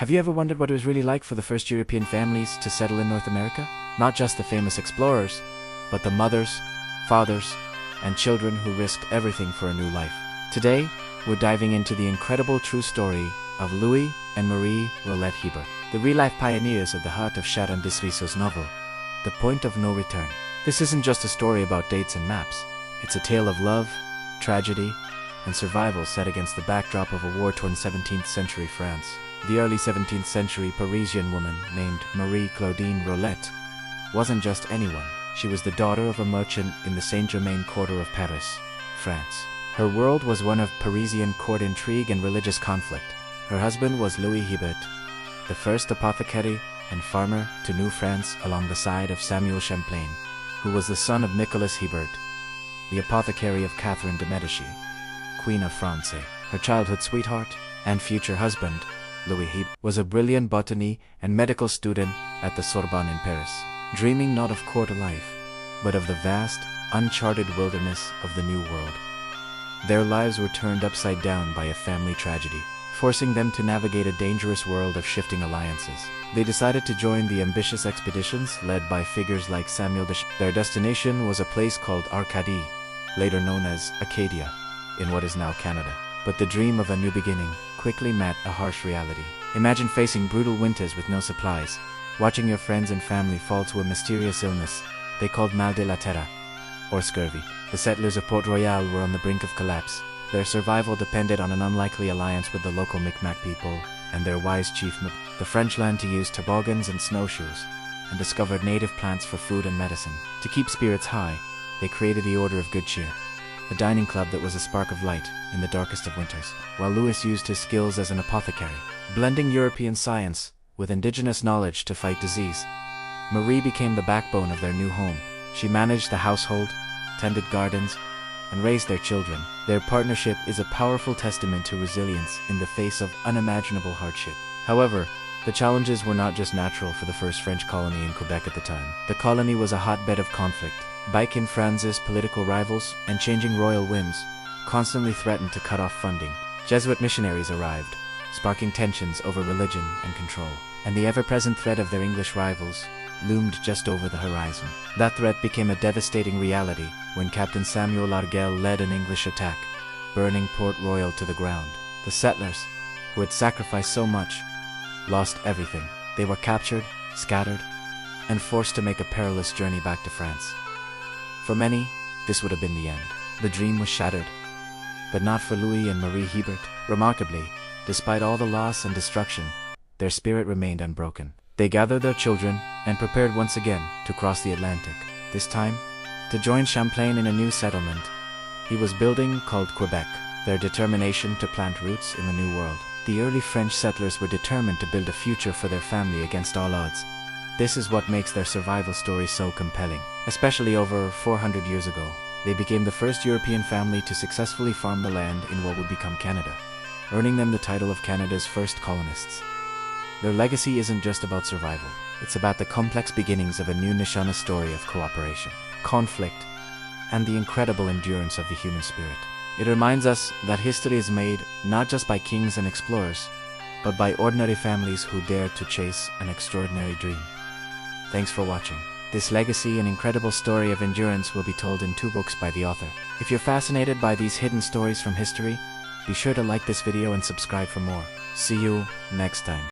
Have you ever wondered what it was really like for the first European families to settle in North America? Not just the famous explorers, but the mothers, fathers, and children who risked everything for a new life. Today, we're diving into the incredible true story of Louis and Marie Rollet Hebert, the real-life pioneers at the heart of Sharon Desruisseaux's novel, The Point of No Return. This isn't just a story about dates and maps. It's a tale of love, tragedy, and survival set against the backdrop of a war-torn 17th century France. The early 17th century Parisian woman named Marie Claudine Rollet wasn't just anyone. She was the daughter of a merchant in the Saint-Germain quarter of Paris, France. Her world was one of Parisian court intrigue and religious conflict. Her husband was Louis Hebert, the first apothecary and farmer to New France along the side of Samuel de Champlain, who was the son of Nicolas Hebert, the apothecary of Catherine de Medici, Queen of France. Her childhood sweetheart and future husband, Louis Hebert, was a brilliant botany and medical student at the Sorbonne in Paris, dreaming not of court life, but of the vast, uncharted wilderness of the New World. Their lives were turned upside down by a family tragedy, forcing them to navigate a dangerous world of shifting alliances. They decided to join the ambitious expeditions led by figures like Samuel de Champlain. Their destination was a place called Acadia, later known as Acadia, in what is now Canada. But the dream of a new beginning quickly met a harsh reality. Imagine facing brutal winters with no supplies, watching your friends and family fall to a mysterious illness they called mal de la terre, or scurvy. The settlers of Port Royal were on the brink of collapse. Their survival depended on an unlikely alliance with the local Micmac people and their wise Chief Membertou. The French learned to use toboggans and snowshoes, and discovered native plants for food and medicine. To keep spirits high, they created the Order of Good Cheer, a dining club that was a spark of light in the darkest of winters. While Louis used his skills as an apothecary, blending European science with indigenous knowledge to fight disease, Marie became the backbone of their new home. She managed the household, tended gardens, and raised their children. Their partnership is a powerful testament to resilience in the face of unimaginable hardship. However, the challenges were not just natural for the first French colony in Quebec at the time. The colony was a hotbed of conflict. Bikin Franz's political rivals and changing royal whims constantly threatened to cut off funding. Jesuit missionaries arrived, sparking tensions over religion and control. And the ever-present threat of their English rivals loomed just over the horizon. That threat became a devastating reality when Captain Samuel Largel led an English attack, burning Port Royal to the ground. The settlers, who had sacrificed so much, lost everything. They were captured, scattered, and forced to make a perilous journey back to France. For many, this would have been the end. The dream was shattered, but not for Louis and Marie Hebert. Remarkably, despite all the loss and destruction, their spirit remained unbroken. They gathered their children and prepared once again to cross the Atlantic, this time to join Champlain in a new settlement he was building called Quebec, their determination to plant roots in the New World. The early French settlers were determined to build a future for their family against all odds. This is what makes their survival story so compelling. Especially over 400 years ago, they became the first European family to successfully farm the land in what would become Canada, earning them the title of Canada's first colonists. Their legacy isn't just about survival. It's about the complex beginnings of a new Nishana story of cooperation, conflict, and the incredible endurance of the human spirit. It reminds us that history is made not just by kings and explorers, but by ordinary families who dared to chase an extraordinary dream. Thanks for watching. This legacy and incredible story of endurance will be told in 2 books by the author. If you're fascinated by these hidden stories from history, be sure to like this video and subscribe for more. See you next time.